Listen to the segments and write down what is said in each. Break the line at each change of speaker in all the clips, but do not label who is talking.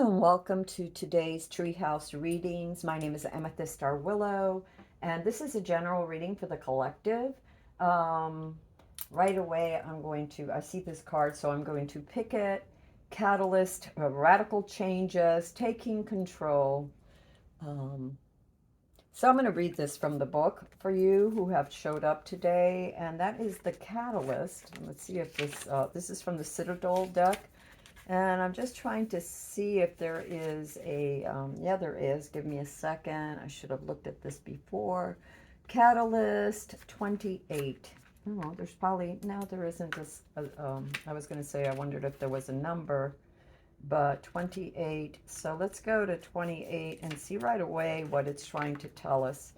and welcome to today's Treehouse readings. My name is Amethyst Star Willow, and this is a general reading for the collective. Um, right away, I see this card, so I'm going to pick it. Catalyst, radical changes, taking control. Um, so I'm going to read this from the book for you who have showed up today, and that is the Catalyst. Let's see if this is from the Citadel deck. And I'm just trying to see if there is yeah, there is. Give me a second. I should have looked at this before. Catalyst 28. Oh, there's probably, no, there isn't this. I was going to say, I wondered if there was a number, but 28. So let's go to 28 and see right away what it's trying to tell us.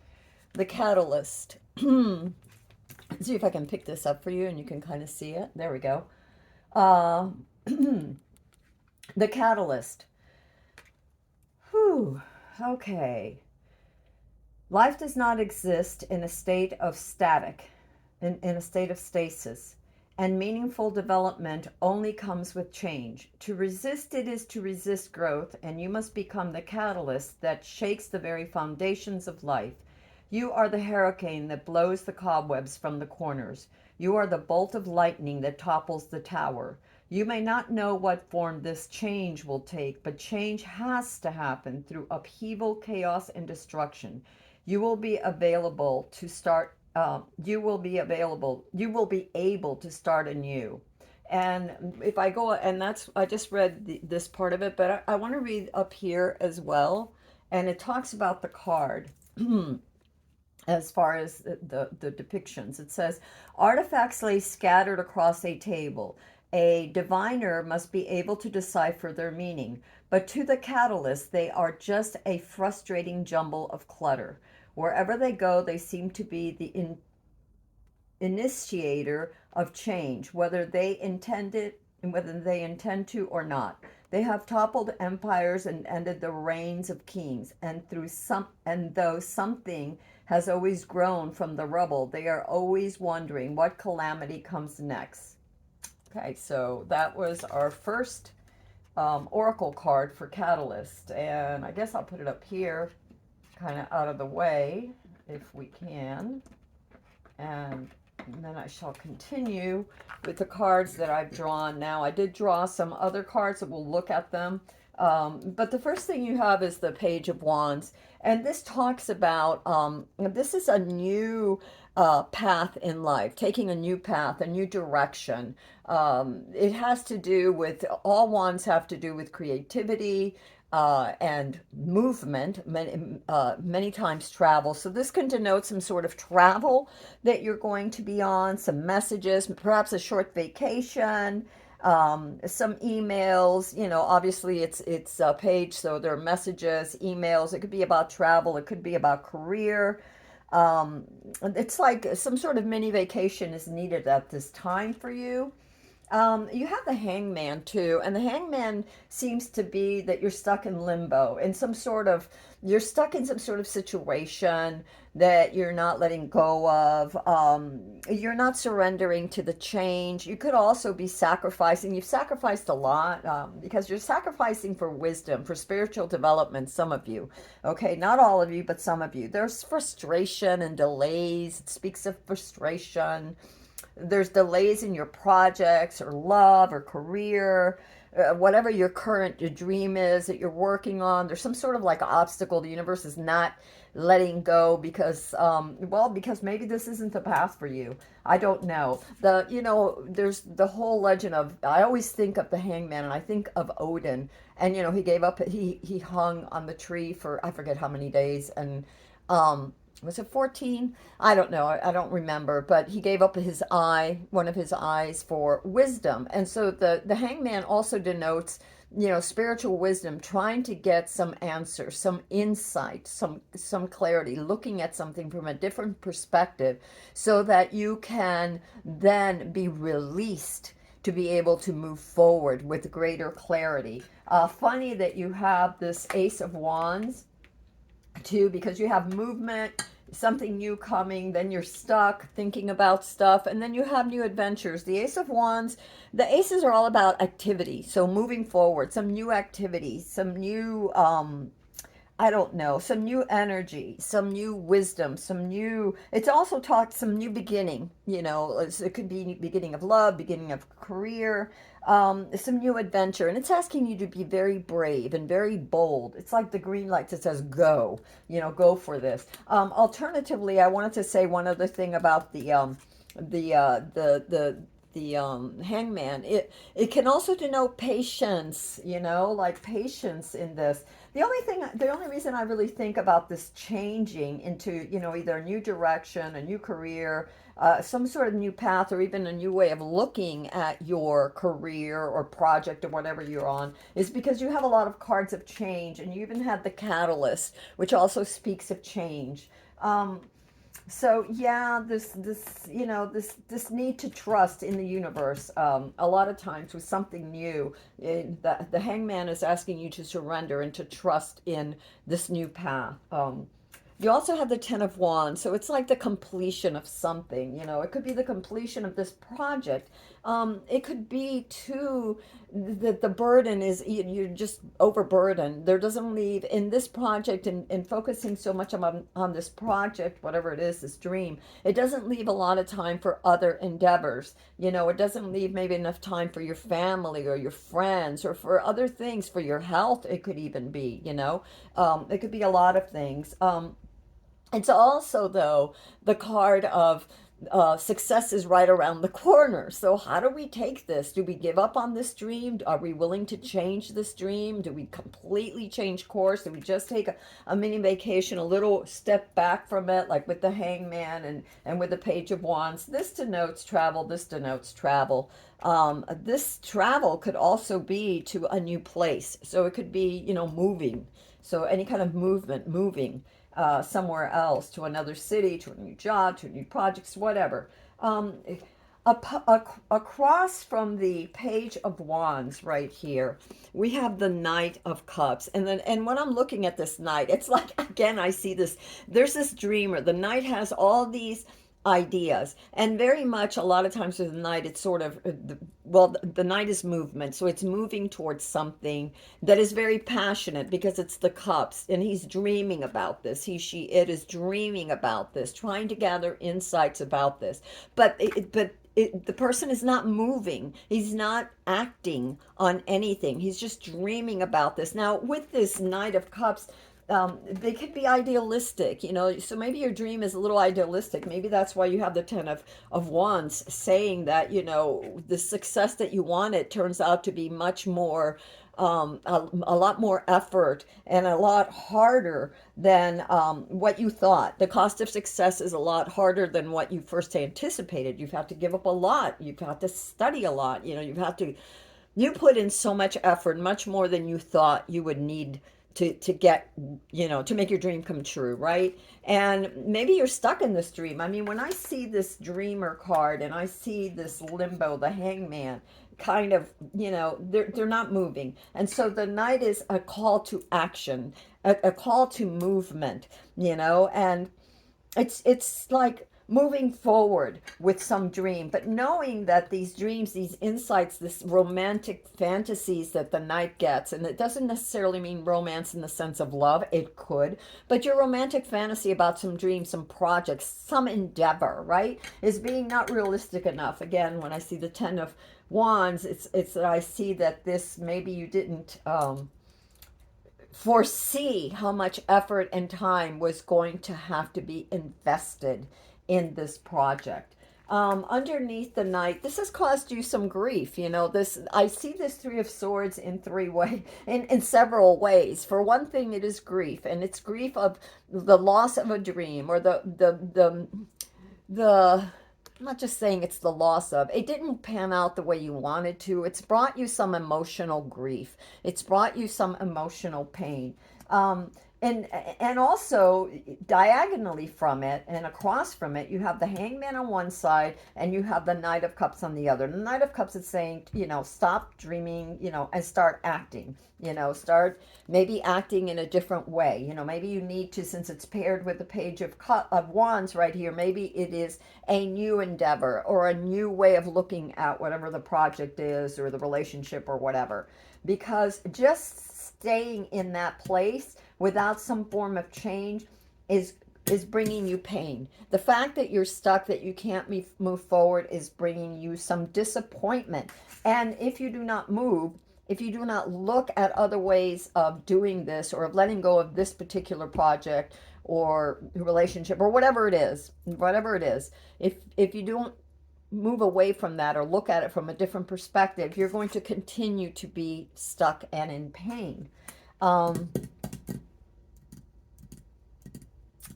The Catalyst. See if I can pick this up for you and you can kind of see it. There we go. Uh, the Catalyst. Whew. Okay. Life does not exist in a state of in a state of stasis, and meaningful development only comes with change. To resist it is to resist growth, and you must become the catalyst that shakes the very foundations of life. You are the hurricane that blows the cobwebs from the corners. You are the bolt of lightning that topples the tower. You may not know what form this change will take, but change has to happen through upheaval, chaos, and destruction. You will be available to start. You will be available. You will be able to start anew. And if I go, and I just read this part of it, but I want to read up here as well. And it talks about the card. As far as the depictions. It says, artifacts lay scattered across a table. A diviner must be able to decipher their meaning, but to the catalyst, they are just a frustrating jumble of clutter. Wherever they go, they seem to be the initiator of change, whether they intend to or not. They have toppled empires and ended the reigns of kings, and though something has always grown from the rubble, they are always wondering what calamity comes next. Okay, so that was our first oracle card for Catalyst, and I guess I'll put it up here, kind of out of the way, if we can, and then I shall continue with the cards that I've drawn. Now, I did draw some other cards, so we'll look at them. But the first thing you have is the Page of Wands. And this talks about, this is a new path in life, taking a new path, a new direction. It has to do with, all wands have to do with creativity, and movement, many times travel. So this can denote some sort of travel that you're going to be on, some messages, perhaps a short vacation, some emails. You know, obviously it's a page, so there are messages, emails. It could be about travel. It could be about career. Um, it's like some sort of mini vacation is needed at this time for you. You have the hangman too, and the hangman seems to be that you're stuck in limbo, in you're stuck in some sort of situation that you're not letting go of. You're not surrendering to the change. You could also be sacrificing. You've sacrificed a lot, because you're sacrificing for wisdom, for spiritual development, some of you. Okay, not all of you, but some of you. There's frustration and delays. It speaks of frustration. There's delays in your projects or love or career, whatever your current dream is that you're working on. There's some sort of like obstacle the universe is not letting go because, well, because maybe this isn't the path for you. I don't know. There's the whole legend of, I always think of the hangman and I think of Odin, and he gave up, he hung on the tree for I forget how many days, and was it 14? I don't know. I don't remember. But he gave up one of his eyes for wisdom. And so the hangman also denotes, spiritual wisdom, trying to get some answers, some insight, some clarity, looking at something from a different perspective so that you can then be released to be able to move forward with greater clarity. Funny that you have this Ace of Wands too, because you have movement, something new coming, then you're stuck thinking about stuff, and then you have new adventures. The Ace of Wands, the aces are all about activity, so moving forward, some new activity, some new I don't know, some new energy, some new wisdom, some new, it's also taught some new beginning, it could be beginning of love, beginning of career, some new adventure. And it's asking you to be very brave and very bold. It's like the green light that says go, go for this. Alternatively, I wanted to say one other thing about the hangman. It can also denote patience, like patience in this. The only reason I really think about this changing into, either a new direction, a new career, some sort of new path, or even a new way of looking at your career or project or whatever you're on, is because you have a lot of cards of change, and you even have the catalyst, which also speaks of change. So yeah, this need to trust in the universe. A lot of times with something new, the hangman is asking you to surrender and to trust in this new path. You also have the Ten of Wands, so it's like the completion of something. It could be the completion of this project. It could be too that the burden is you're just overburdened. There doesn't leave in this project, and focusing so much on this project, whatever it is, this dream. It doesn't leave a lot of time for other endeavors. It doesn't leave maybe enough time for your family or your friends or for other things, for your health. It could even be. It could be a lot of things. It's also, though, the card of success is right around the corner. So, how do we take this? Do we give up on this dream? Are we willing to change this dream? Do we completely change course? Do we just take a mini vacation, a little step back from it, like with the hangman and with the Page of Wands? This denotes travel. This denotes travel. This travel could also be to a new place. So, it could be, moving. So, any kind of movement, moving somewhere else, to another city, to a new job, to new projects, whatever. Across from the Page of Wands right here, we have the Knight of Cups. And when I'm looking at this knight, it's like, again, I see this, there's this dreamer. The knight has all these ideas, and very much a lot of times with the knight, it's sort of the knight is movement, so it's moving towards something that is very passionate, because it's the cups, and he's dreaming about this. It is dreaming about this, trying to gather insights about this, the person is not moving. He's not acting on anything. He's just dreaming about this. Now, with this Knight of Cups, they could be idealistic, so maybe your dream is a little idealistic. Maybe that's why you have the Ten of Wands saying that, the success that you wanted turns out to be much more, a lot more effort and a lot harder than what you thought. The cost of success is a lot harder than what you first anticipated. You've had to give up a lot. You've had to study a lot. You put in so much effort, much more than you thought you would need to get, to make your dream come true, right? And maybe you're stuck in this dream. I mean, when I see this dreamer card and I see this limbo, the hangman, kind of, they're not moving. And so the knight is a call to action, a call to movement, and it's like moving forward with some dream, but knowing that these dreams, these insights, this romantic fantasies that the knight gets, and it doesn't necessarily mean romance in the sense of love. It could, but your romantic fantasy about some dream, some projects, some endeavor, right, is being not realistic enough. Again, when I see the Ten of Wands, it's that I see that this, maybe you didn't foresee how much effort and time was going to have to be invested in this project. Underneath the knight, this has caused you some grief. This, I see this Three of Swords in in several ways. For one thing, it is grief, and it's grief of the loss of a dream, or the I'm not just saying it's the loss of, it didn't pan out the way you wanted to. It's brought you some emotional grief. It's brought you some emotional pain. and also diagonally from it and across from it, you have the Hangman on one side and you have the Knight of Cups on the other. The Knight of Cups is saying, stop dreaming, and start acting. Start maybe acting in a different way. Maybe you need to, since it's paired with the Page of Wands right here, maybe it is a new endeavor or a new way of looking at whatever the project is or the relationship or whatever. Because just staying in that place without some form of change is bringing you pain. The fact that you're stuck, that you can't move forward, is bringing you some disappointment. And if you do not move, if you do not look at other ways of doing this or of letting go of this particular project or relationship or whatever it is, if you don't move away from that or look at it from a different perspective, you're going to continue to be stuck and in pain.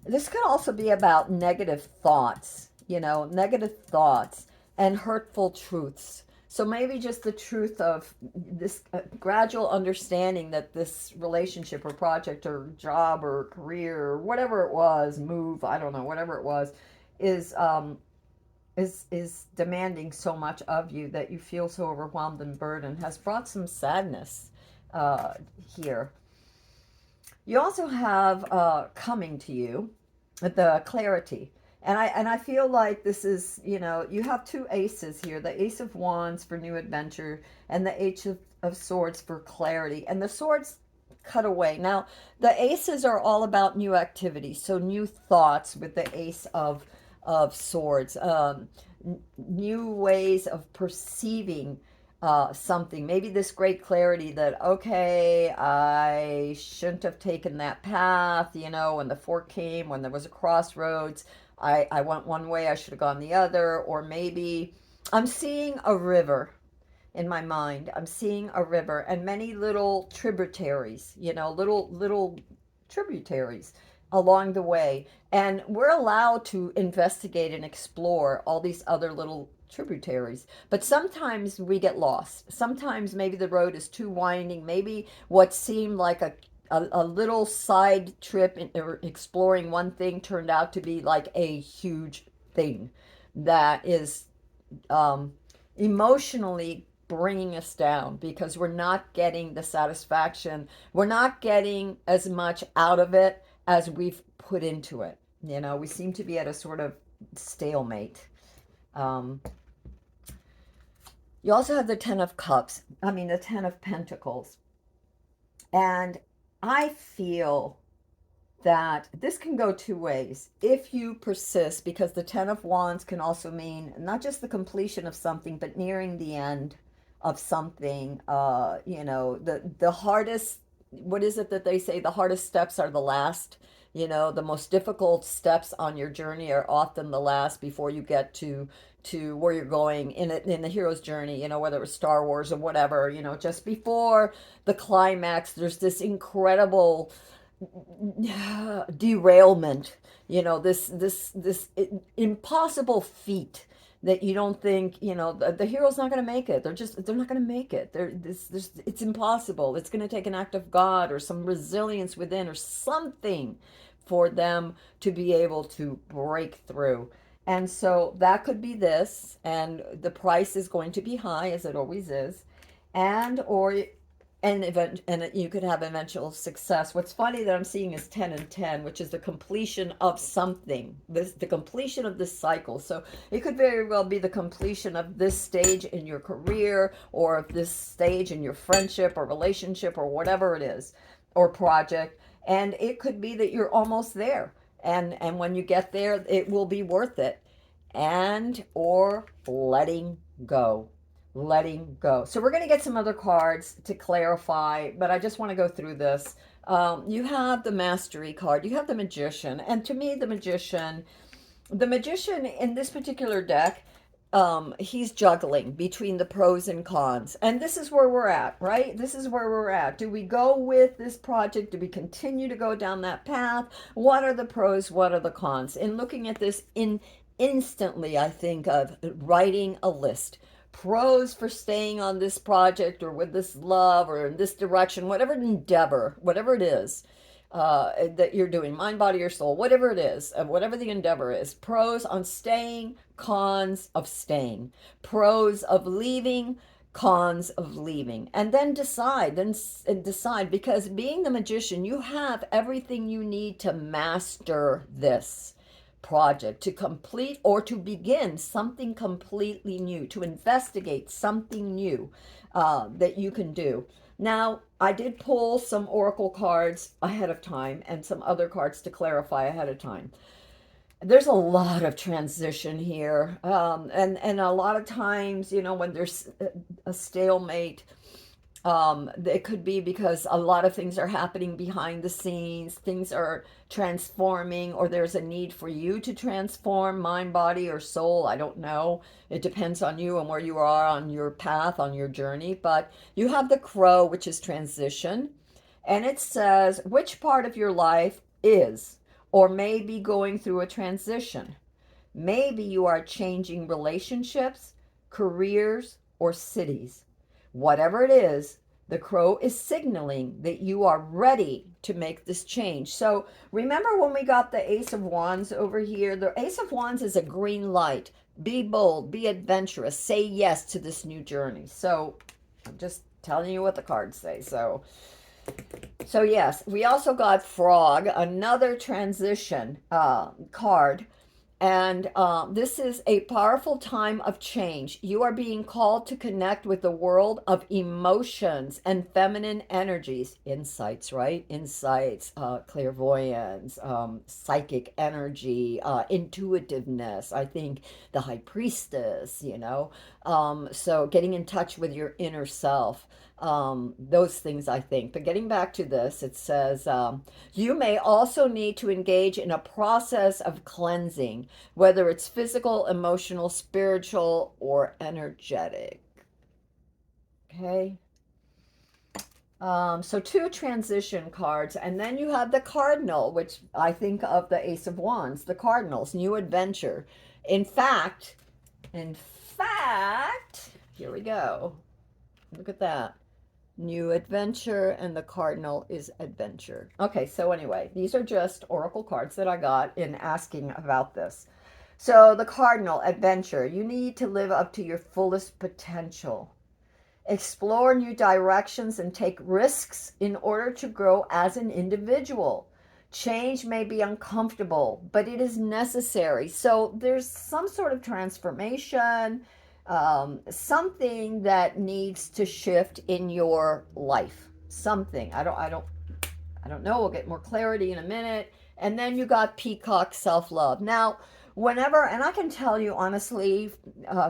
This could also be about negative thoughts, negative thoughts and hurtful truths. So maybe just the truth of this gradual understanding that this relationship or project or job or career or whatever it was, move, I don't know, whatever it was, is is demanding so much of you that you feel so overwhelmed and burdened, has brought some sadness here. You also have coming to you the clarity. And I feel like this is, you have two aces here, the Ace of Wands for new adventure and the Ace of Swords for clarity. And the swords cut away. Now, the aces are all about new activity, so new thoughts with the Ace of Swords, new ways of perceiving something. Maybe this great clarity that, okay, I shouldn't have taken that path, when the fork came, when there was a crossroads, I went one way, I should have gone the other. Or maybe I'm seeing a river in my mind. I'm seeing a river and many little tributaries, little tributaries along the way. And we're allowed to investigate and explore all these other little tributaries. But sometimes we get lost. Sometimes maybe the road is too winding. Maybe what seemed like a little side trip or exploring one thing turned out to be like a huge thing that is emotionally bringing us down because we're not getting the satisfaction. We're not getting as much out of it as we've put into it. We seem to be at a sort of stalemate. Um, you also have the the Ten of Pentacles. And I feel that this can go two ways if you persist, because the Ten of Wands can also mean not just the completion of something, but nearing the end of something. The hardest, what is it that they say? The hardest steps are the last. The most difficult steps on your journey are often the last before you get to where you're going in the hero's journey, whether it was Star Wars or whatever, just before the climax, there's this incredible derailment, this impossible feat that you don't think, the hero's not going to make it. They're not going to make it. It's impossible. It's going to take an act of God or some resilience within or something for them to be able to break through. And so that could be this, and the price is going to be high, as it always is, and you could have eventual success. What's funny that I'm seeing is 10 and 10, which is the completion of something, the completion of this cycle. So it could very well be the completion of this stage in your career, or of this stage in your friendship or relationship or whatever it is, or project. And it could be that you're almost there. And when you get there, it will be worth it. And or letting go. Letting go. So we're going to get some other cards to clarify, but I just want to go through this. You have the Mastery card. You have the Magician. And to me, the Magician in this particular deck, he's juggling between the pros and cons. And this is where we're at, right? This is where we're at. Do we go with this project? Do we continue to go down that path? What are the pros? What are the cons? In looking at this instantly, I think of writing a list. Pros for staying on this project or with this love or in this direction, whatever endeavor, whatever it is. that you're doing, mind, body, or soul, whatever it is, whatever the endeavor is. Pros on staying, cons of staying, pros of leaving, cons of leaving, and then decide, because being the magician, you have everything you need to master this project, to complete or to begin something completely new, to investigate something new that you can do. Now, I did pull some oracle cards ahead of time and some other cards to clarify ahead of time. There's a lot of transition here, and a lot of times, when there's a stalemate, it could be because a lot of things are happening behind the scenes. Things are transforming, or there's a need for you to transform mind, body, or soul. I don't know. It depends on you and where you are on your path, on your journey. But you have the crow, which is transition. And it says which part of your life is or may be going through a transition. Maybe you are changing relationships, careers, or cities. Whatever it is, the crow is signaling that you are ready to make this change. So remember when we got the Ace of Wands over here? The Ace of Wands is a green light. Be bold, be adventurous, say yes to this new journey. So I'm just telling you what the cards say. So yes, we also got Frog, another transition card. And this is a powerful time of change. You are being called to connect with the world of emotions and feminine energies. Insights, right? Insights, clairvoyance, psychic energy, intuitiveness. I think the high priestess, so getting in touch with your inner self. Those things, I think. But getting back to this, it says, you may also need to engage in a process of cleansing, whether it's physical, emotional, spiritual, or energetic. Okay. So two transition cards, and then you have the cardinal, which I think of the Ace of Wands, the cardinals, new adventure. In fact, in fact, here we go. Look at that. New adventure, and the cardinal is adventure. Okay, so anyway, these are just oracle cards that I got in asking about this. So the cardinal, adventure, you need to live up to your fullest potential. Explore new directions and take risks in order to grow as an individual. Change may be uncomfortable, but it is necessary. So there's some sort of transformation, something that needs to shift in your life. Something. I don't know. We'll get more clarity in a minute. And then you got peacock, self-love. Now, whenever, and I can tell you honestly,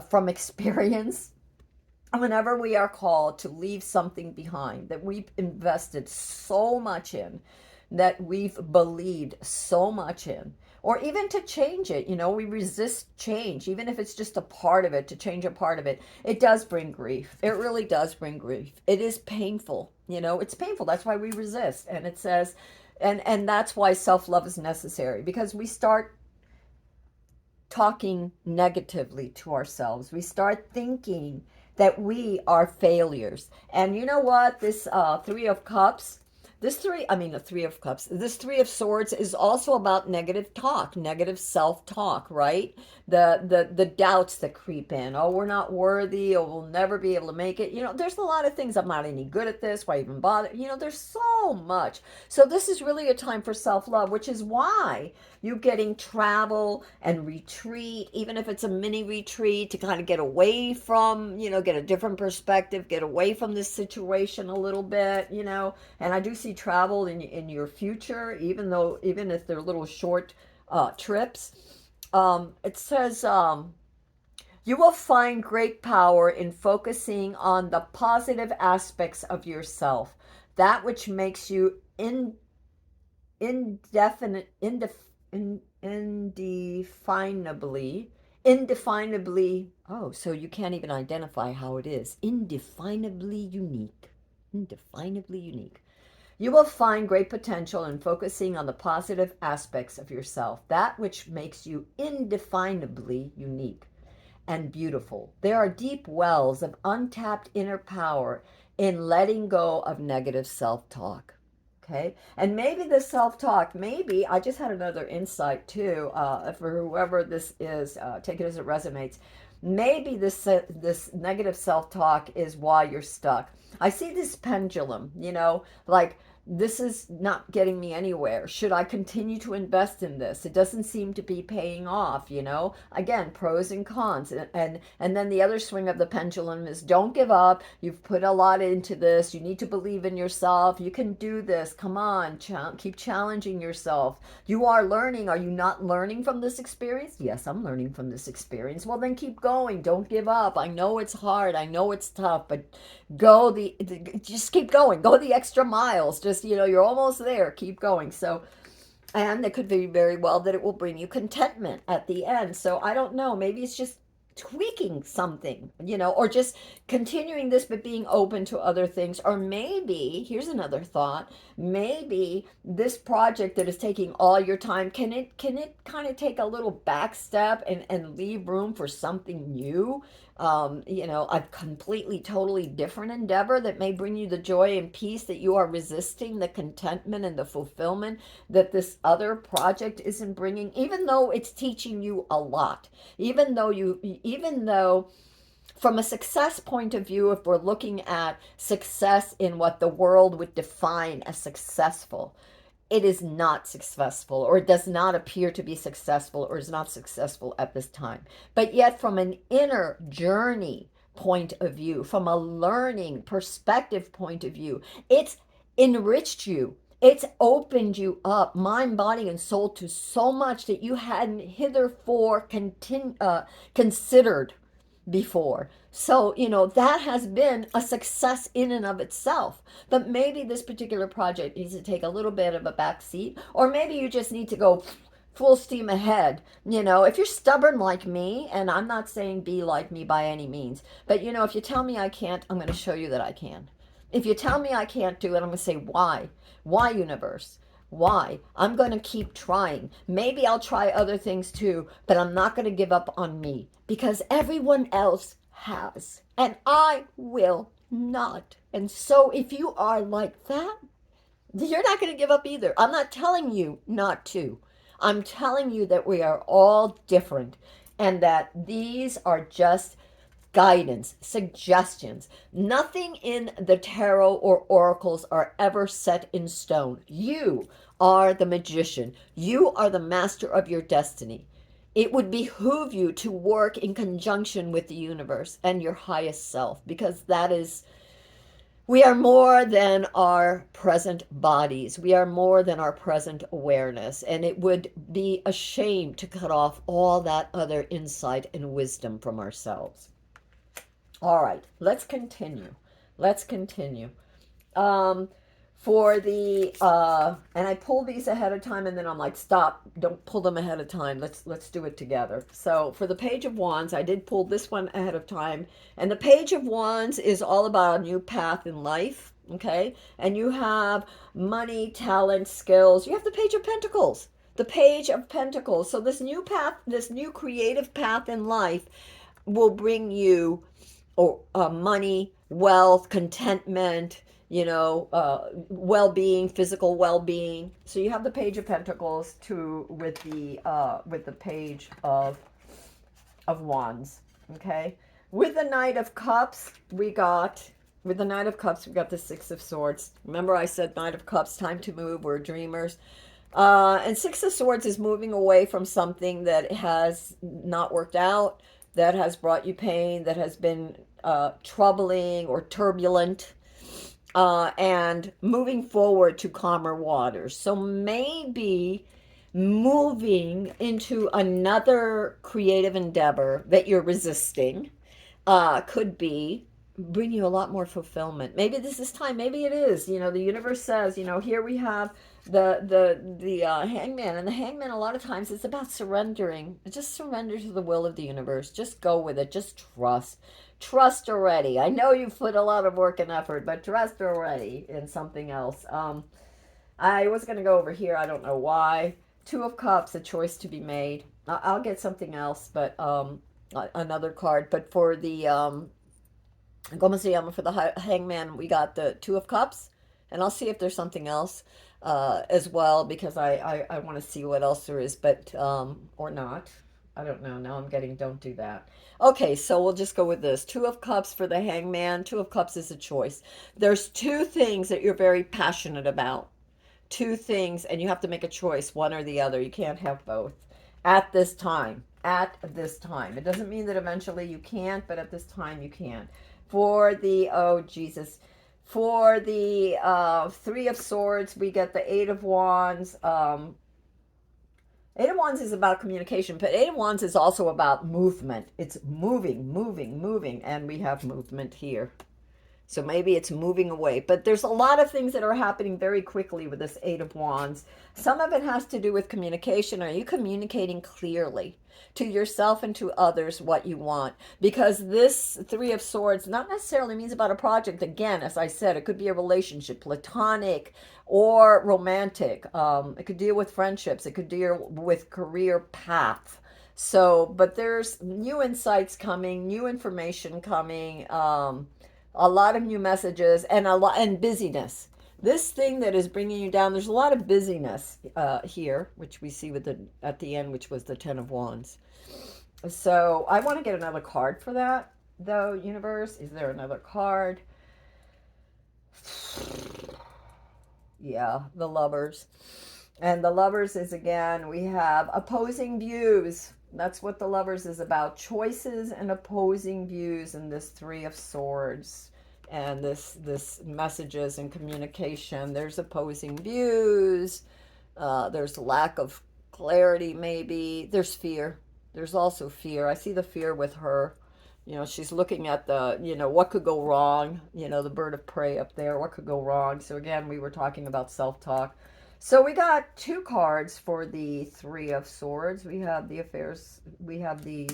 from experience, whenever we are called to leave something behind that we've invested so much in, that we've believed so much in, or even to change it, we resist change, even if it's just a part of it, to change a part of it, it does bring grief. It really does bring grief. It is painful, it's painful. That's why we resist. And it says, and that's why self-love is necessary, because we start talking negatively to ourselves. We start thinking that we are failures. And you know what? This Three of Cups, the Three of Cups, this Three of Swords is also about negative talk, negative self-talk, right? The doubts that creep in. Oh, we're not worthy. Oh, we'll never be able to make it. There's a lot of things. I'm not any good at this. Why even bother? There's so much. So this is really a time for self-love, which is why you getting travel and retreat, even if it's a mini retreat, to kind of get away from, get a different perspective, get away from this situation a little bit, and I do see travel in your future, even if they're little short trips. It says, you will find great power in focusing on the positive aspects of yourself, that which makes you indefinite, indefinably, oh, so you can't even identify how it is, indefinably unique. Indefinably unique. You will find great potential in focusing on the positive aspects of yourself, that which makes you indefinably unique and beautiful. There are deep wells of untapped inner power in letting go of negative self-talk. Okay. And maybe the self-talk, maybe I just had another insight too, for whoever this is, take it as it resonates. Maybe this negative self-talk is why you're stuck. I see this pendulum, like this is not getting me anywhere. Should I continue to invest in this? It doesn't seem to be paying off. Again, pros and cons. And then the other swing of the pendulum is don't give up. You've put a lot into this. You need to believe in yourself. You can do this. Come on, keep challenging yourself. You are learning. Are you not learning from this experience? Yes, I'm learning from this experience. Well, then keep going. Don't give up. I know it's hard. I know it's tough, but just keep going. Go the extra miles. Just, you're almost there. Keep going. So, and it could be very well that it will bring you contentment at the end. So I don't know. Maybe it's just tweaking something, or just continuing this but being open to other things. Or maybe, here's another thought, maybe this project that is taking all your time, can it kind of take a little back step and leave room for something new? A completely, totally different endeavor that may bring you the joy and peace that you are resisting, the contentment and the fulfillment that this other project isn't bringing, even though it's teaching you a lot. Even though from a success point of view, if we're looking at success in what the world would define as successful, it is not successful, or it does not appear to be successful, or is not successful at this time. But yet, from an inner journey point of view, from a learning perspective point of view, it's enriched you. It's opened you up, mind, body, and soul, to so much that you hadn't hitherto considered before. So, that has been a success in and of itself. But maybe this particular project needs to take a little bit of a back seat, or maybe you just need to go full steam ahead. If you're stubborn like me, and I'm not saying be like me by any means, but if you tell me I can't, I'm going to show you that I can. If you tell me I can't do it, I'm going to say, why? Why, universe? Why? I'm going to keep trying. Maybe I'll try other things too, but I'm not going to give up on me, because everyone else has, and I will not. And so if you are like that, you're not going to give up either. I'm not telling you not to. I'm telling you that we are all different, and that these are just guidance, suggestions. Nothing in the tarot or oracles are ever set in stone. You are the magician. You are the master of your destiny. It would behoove you to work in conjunction with the universe and your highest self, because we are more than our present bodies. We are more than our present awareness. And it would be a shame to cut off all that other insight and wisdom from ourselves. All right, let's continue. Let's continue. And I pull these ahead of time, and then I'm like, stop, don't pull them ahead of time. Let's do it together. So for the Page of Wands, I did pull this one ahead of time. And the Page of Wands is all about a new path in life. Okay. And you have money, talent, skills. You have the Page of Pentacles. The Page of Pentacles. So this new path, this new creative path in life will bring you money, wealth, contentment, well-being, physical well-being. So you have the Page of Pentacles with the Page of Wands. Okay. With the Knight of Cups, we got the Six of Swords. Remember I said Knight of Cups, time to move. We're dreamers. And Six of Swords is moving away from something that has not worked out, that has brought you pain, that has been troubling or turbulent, and moving forward to calmer waters. So maybe moving into another creative endeavor that you're resisting could bring you a lot more fulfillment. Maybe this is time. Maybe it is. The universe says, here we have the hangman, and the hangman, a lot of times it's about surrendering. Just surrender to the will of the universe. Just go with it. Just trust already. I know you've put a lot of work and effort, but trust already in something else. I was going to go over here, I don't know why. Two of Cups, a choice to be made. I'll get something else, but another card. But for the for the hangman, we got the Two of Cups And I'll see if there's something else as well, because I want to see what else there is, but or not. I don't know. Now I'm getting, don't do that. Okay, so we'll just go with this. Two of Cups for the Hangman. Two of Cups is a choice. There's two things that you're very passionate about. Two things, and you have to make a choice, one or the other. You can't have both at this time. At this time. It doesn't mean that eventually you can't, but at this time you can. For the, oh Jesus, for the Three of Swords, we get the Eight of Wands. Eight of Wands is about communication, but Eight of Wands is also about movement. It's moving, moving, moving, and we have movement here. So maybe it's moving away. But there's a lot of things that are happening very quickly with this Eight of Wands. Some of it has to do with communication. Are you communicating clearly to yourself and to others what you want? Because this Three of Swords not necessarily means about a project. Again, as I said, it could be a relationship, platonic or romantic. It could deal with friendships. It could deal with career path. So, but there's new insights coming, new information coming. A lot of new messages and a lot and busyness. This thing that is bringing you down, there's a lot of busyness here, which we see with the at the end, which was the Ten of Wands. So I want to get another card for that, though. Universe, is there another card? Yeah, the Lovers. And the Lovers is, again, we have opposing views. That's what the Lovers is about. Choices and opposing views in this Three of Swords. And this messages and communication. There's opposing views. There's lack of clarity, maybe. There's fear. There's also fear. I see the fear with her. She's looking at the, what could go wrong, the bird of prey up there, what could go wrong. So again, we were talking about self-talk. So we got two cards for the Three of Swords. We have the affairs, we have the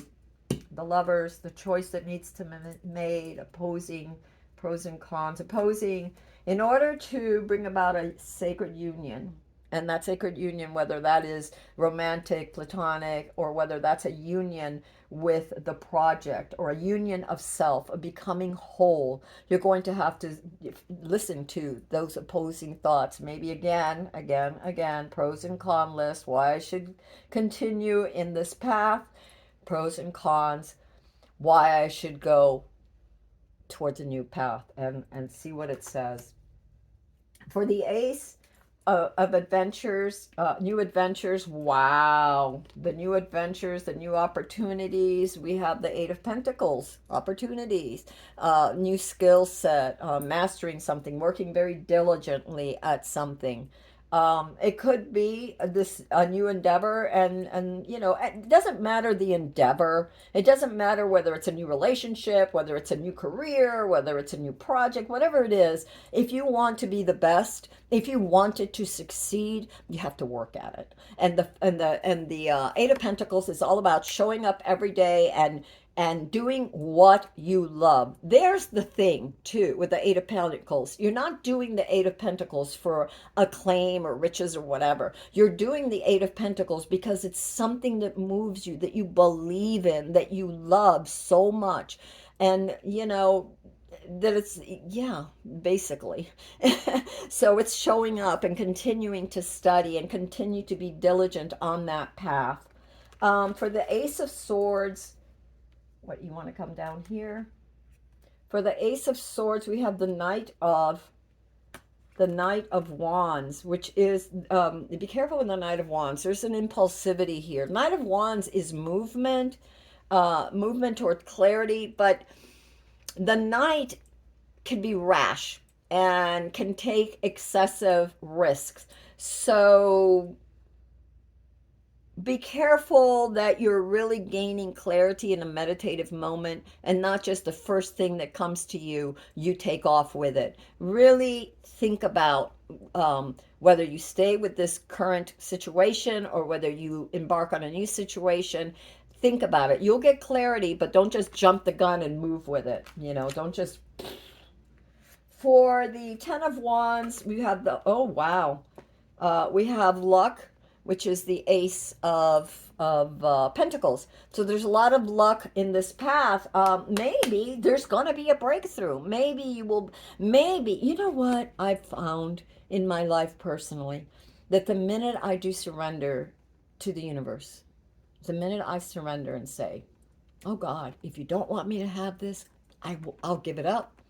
Lovers, the choice that needs to be made, opposing, pros and cons, opposing, in order to bring about a sacred union. And that sacred union, whether that is romantic, platonic, or whether that's a union with the project or a union of self, of becoming whole, you're going to have to listen to those opposing thoughts. Maybe again, pros and con list, why I should continue in this path, pros and cons, why I should go towards a new path, and see what it says. For the Ace of adventures, new adventures. Wow, the new adventures, the new opportunities. We have the Eight of Pentacles, opportunities, new skill set, mastering something, working very diligently at something. It could be a new endeavor, and it doesn't matter the endeavor. It doesn't matter whether it's a new relationship, whether it's a new career, whether it's a new project, whatever it is. If you want to be the best, if you want it to succeed, you have to work at it. And the Eight of Pentacles is all about showing up every day and doing what you love. There's the thing, too, with the Eight of Pentacles. You're not doing the Eight of Pentacles for acclaim or riches or whatever. You're doing the Eight of Pentacles because it's something that moves you, that you believe in, that you love so much. And, that it's, yeah, basically. So it's showing up and continuing to study and continue to be diligent on that path. For the Ace of Swords, what you want to come down here? For the Ace of Swords, we have the Knight of Wands, which is, be careful with the Knight of Wands. There's an impulsivity here. Knight of Wands is movement, movement toward clarity, but the Knight can be rash and can take excessive risks. So be careful that you're really gaining clarity in a meditative moment, and not just the first thing that comes to you, you take off with it. Really think about whether you stay with this current situation or whether you embark on a new situation. Think about it. You'll get clarity, but don't just jump the gun and move with it. Don't just... For the Ten of Wands, we have the, oh wow, we have luck. which is the Ace of Pentacles. So there's a lot of luck in this path. Maybe there's going to be a breakthrough. Maybe you will. Maybe, you know what I've found in my life personally, that the minute I do surrender to the universe, the minute I surrender and say, "Oh God, if you don't want me to have this, I'll give it up."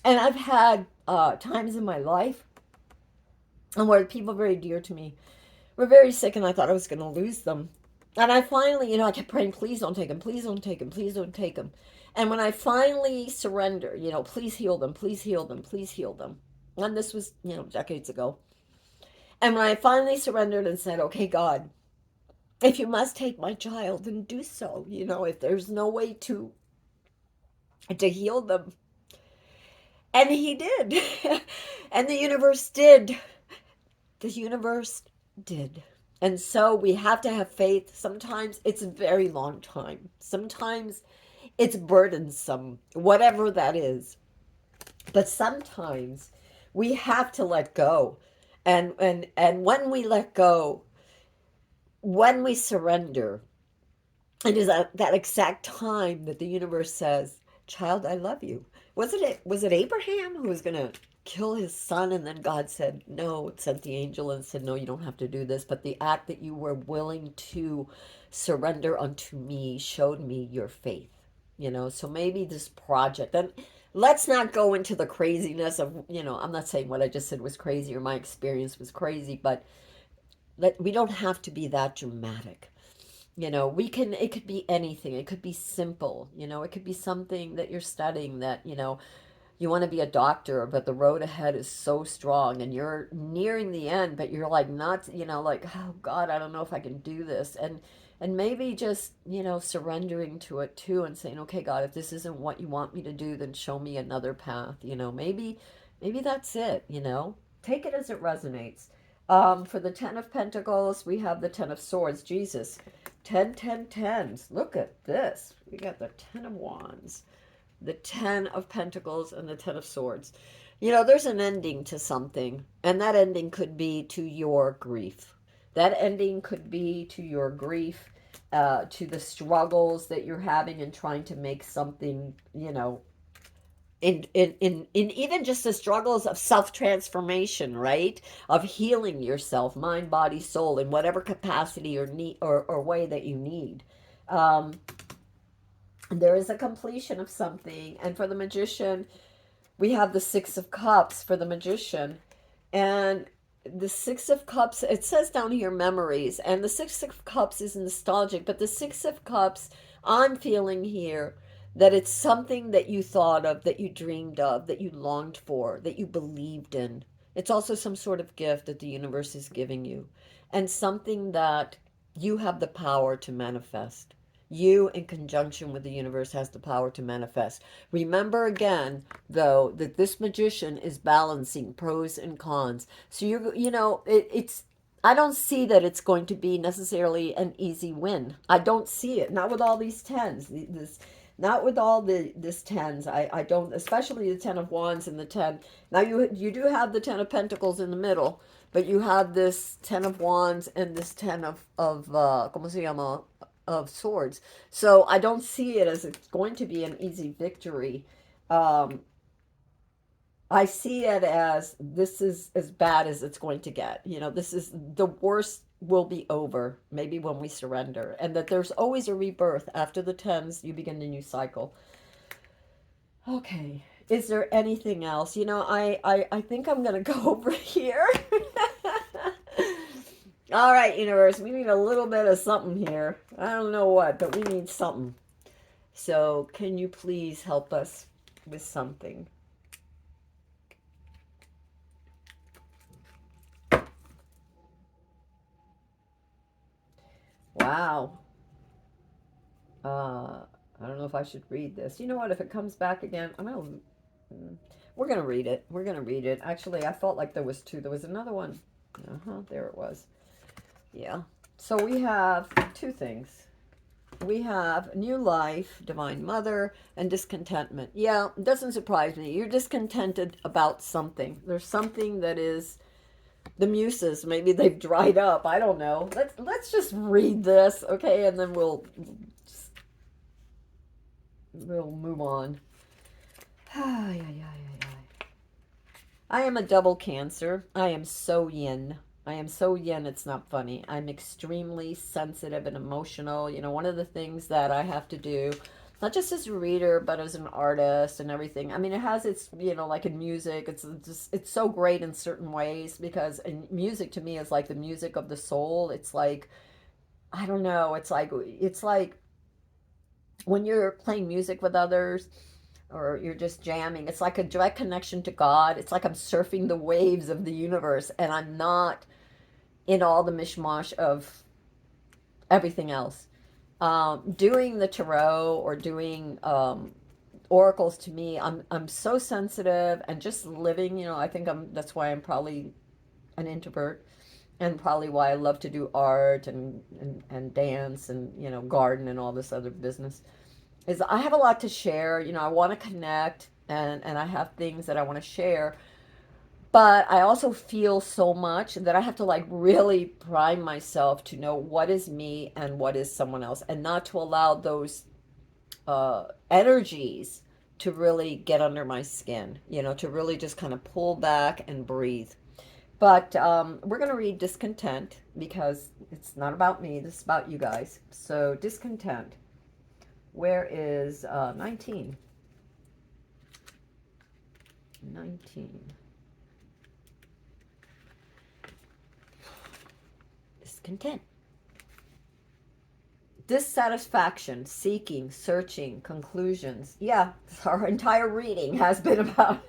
And I've had times in my life and where people very dear to me were very sick, and I thought I was going to lose them. And I finally, I kept praying, please don't take them, please don't take them, please don't take them. And when I finally surrender, please heal them, please heal them, please heal them. And this was, decades ago. And when I finally surrendered and said, okay, God, if you must take my child, then do so. If there's no way to heal them. And he did. And the universe did. The universe did. And so we have to have faith. Sometimes it's a very long time. Sometimes it's burdensome, whatever that is. But sometimes we have to let go. And when we let go, when we surrender, it is at that exact time that the universe says, child, I love you. Was it Abraham who was going to kill his son, and then God said no, sent the angel and said, no, you don't have to do this, but the act that you were willing to surrender unto me showed me your faith. So maybe this project, and let's not go into the craziness of, I'm not saying what I just said was crazy or my experience was crazy, but we don't have to be that dramatic. It could be anything. It could be simple. It could be something that you're studying that, you want to be a doctor, but the road ahead is so strong and you're nearing the end, but you're like not, like, oh God, I don't know if I can do this. And maybe just, surrendering to it too and saying, okay, God, if this isn't what you want me to do, then show me another path. Maybe that's it, Take it as it resonates. For the Ten of Pentacles, we have the Ten of Swords, Jesus. 10, 10, 10s. Look at this. We got the Ten of Wands, the Ten of Pentacles, and the Ten of Swords. There's an ending to something, and that ending could be to your grief. That ending could be to your grief, to the struggles that you're having and trying to make something, in even just the struggles of self-transformation, right? Of healing yourself, mind, body, soul, in whatever capacity or need or way that you need. There is a completion of something. And for the Magician, we have the Six of Cups for the Magician. And the Six of Cups, it says down here memories. And the Six of Cups is nostalgic. But the Six of Cups, I'm feeling here that it's something that you thought of, that you dreamed of, that you longed for, that you believed in. It's also some sort of gift that the universe is giving you. And something that you have the power to manifest. You, in conjunction with the universe, has the power to manifest. Remember again, though, that this Magician is balancing pros and cons. So it's. I don't see that it's going to be necessarily an easy win. I don't see it. Not with all these tens. Not with all this tens. I don't, especially the Ten of Wands and the 10. Now you do have the Ten of Pentacles in the middle, but you have this Ten of Wands and this Ten of ¿cómo se llama? Of Swords. So I don't see it as it's going to be an easy victory. I see it as this is as bad as it's going to get. This is the worst will be over, maybe when we surrender. And that there's always a rebirth. After the tens, you begin a new cycle. Okay. Is there anything else? I think I'm going to go over here. All right, universe, we need a little bit of something here. I don't know what, but we need something. So can you please help us with something? Wow. I don't know if I should read this. You know what? If it comes back again, we're gonna read it. We're gonna read it. Actually, I felt like there was two. There was another one. There it was. Yeah. So we have two things. We have new life, divine mother, and discontentment. Yeah, it doesn't surprise me. You're discontented about something. There's something that is The muses, maybe they've dried up. I don't know. Let's just read this, okay, and then we'll move on. Ay, ay, ay, ay, ay. I am a double Cancer. I am so yin. I am so yin, it's not funny. I'm extremely sensitive and emotional. You know, one of the things that I have to do, not just as a reader, but as an artist and everything. I mean, it has its, you know, like in music, it's just, it's so great in certain ways because in music to me is like the music of the soul. It's like, I don't know, it's like when you're playing music with others or you're just jamming, it's like a direct connection to God. It's like I'm surfing the waves of the universe and I'm not in all the mishmash of everything else. Doing the tarot or doing oracles to me, I'm so sensitive and just living. You know, I think that's why I'm probably an introvert and probably why I love to do art and dance and you know garden and all this other business. Is I have a lot to share. You know, I want to connect and I have things that I want to share, but I also feel so much that I have to like really prime myself to know what is me and what is someone else, and not to allow those energies to really get under my skin, you know, to really just kind of pull back and breathe. But we're going to read Discontent because it's not about me, this is about you guys. So, Discontent. Where is 19? 19. Discontent. Dissatisfaction, seeking, searching, conclusions. Yeah, our entire reading has been about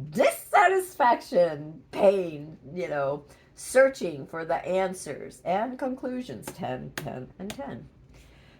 dissatisfaction, pain, you know, searching for the answers and conclusions. 10, 10, and 10.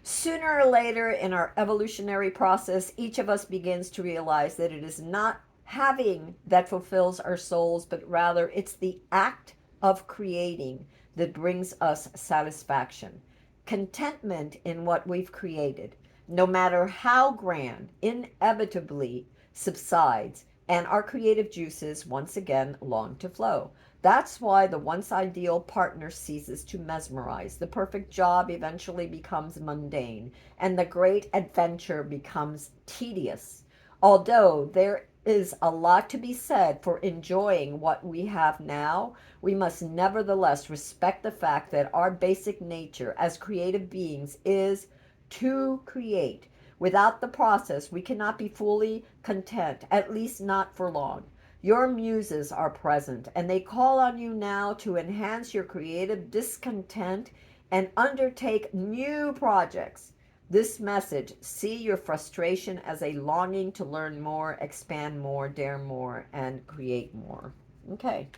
Sooner or later in our evolutionary process, each of us begins to realize that it is not having that fulfills our souls, but rather it's the act of creating that brings us satisfaction. Contentment in what we've created, no matter how grand, inevitably subsides, and our creative juices once again long to flow. That's why the once ideal partner ceases to mesmerize. The perfect job eventually becomes mundane, and the great adventure becomes tedious. Although there is a lot to be said for enjoying what we have now, we must nevertheless respect the fact that our basic nature as creative beings is to create. Without the process, we cannot be fully content, at least not for long. Your muses are present, and they call on you now to enhance your creative discontent and undertake new projects. This message, see your frustration as a longing to learn more, expand more, dare more, and create more. Okay.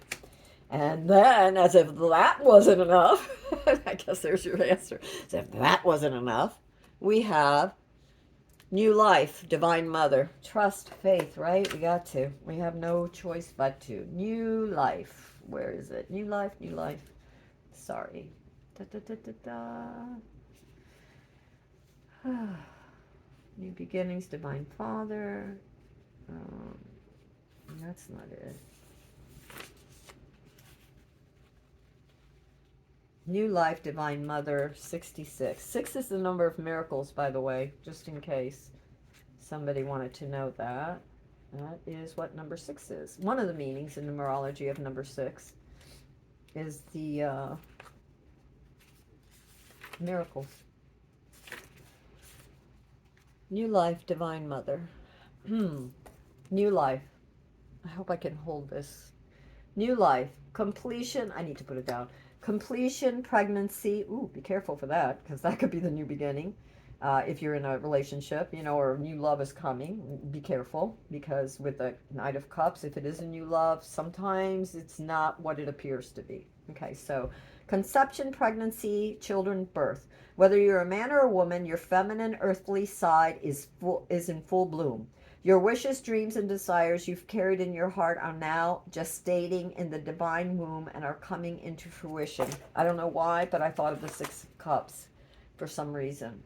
And then, as if that wasn't enough, I guess there's your answer. As if that wasn't enough, we have new life, Divine Mother. Trust, faith, right? We got to. We have no choice but to. New life. Where is it? New life, new life. Sorry. Da, da, da, da, da. New beginnings, Divine Father. That's not it. New life, Divine Mother, 66. 6 is the number of miracles, by the way, just in case somebody wanted to know that. That is what number 6 is. One of the meanings in numerology of number 6 is the miracles. New life, Divine Mother. New life. I hope I can hold this. New life. Completion. I need to put it down. Completion, pregnancy. Ooh, be careful for that, because that could be the new beginning. If you're in a relationship, you know, or new love is coming, be careful, because with the Knight of Cups, if it is a new love, sometimes it's not what it appears to be. Okay, so conception, pregnancy, children, birth. Whether you're a man or a woman, your feminine earthly side is in full bloom. Your wishes, dreams, and desires you've carried in your heart are now gestating in the divine womb and are coming into fruition. I don't know why, but I thought of the Six of Cups for some reason.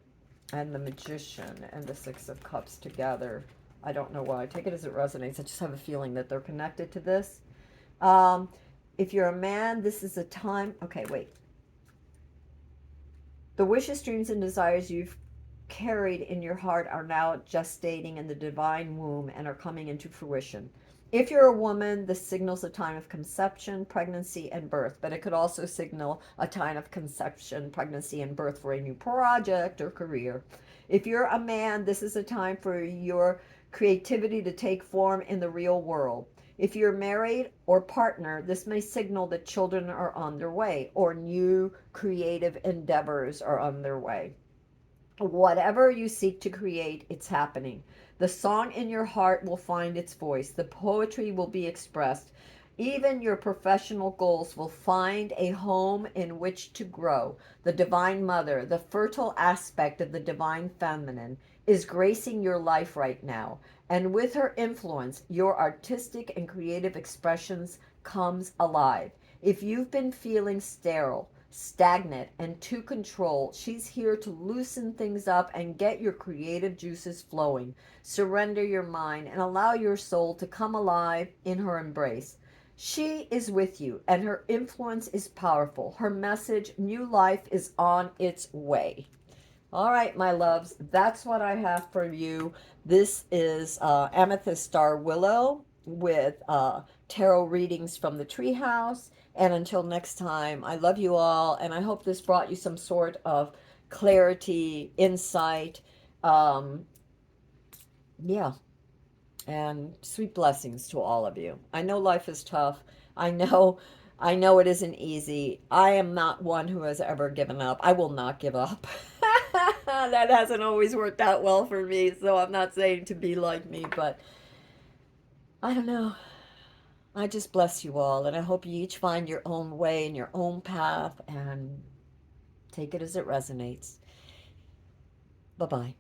And the Magician and the Six of Cups together. I don't know why. Take it as it resonates. I just have a feeling that they're connected to this. Um, if you're a man, this is a time. Okay, wait. The wishes, dreams, and desires you've carried in your heart are now gestating in the divine womb and are coming into fruition. If you're a woman, this signals a time of conception, pregnancy, and birth, but it could also signal a time of conception, pregnancy, and birth for a new project or career. If you're a man, this is a time for your creativity to take form in the real world. If you're married or partner, this may signal that children are on their way or new creative endeavors are on their way. Whatever you seek to create, it's happening. The song in your heart will find its voice. The poetry will be expressed. Even your professional goals will find a home in which to grow. The Divine Mother, the fertile aspect of the Divine Feminine, is gracing your life right now. And with her influence, your artistic and creative expressions comes alive. If you've been feeling sterile, stagnant, and to control, she's here to loosen things up and get your creative juices flowing. Surrender your mind and allow your soul to come alive in her embrace. She is with you, and her influence is powerful. Her message, new life, is on its way. All right, my loves, that's what I have for you. This is Amethyst Star Willow with tarot readings from the Treehouse. And until next time, I love you all, and I hope this brought you some sort of clarity, insight. Um, yeah, and sweet blessings to all of you. I know life is tough. I know it isn't easy. I am not one who has ever given up. I will not give up. That hasn't always worked out well for me, so I'm not saying to be like me, but I don't know. I just bless you all, and I hope you each find your own way and your own path and take it as it resonates. Bye bye.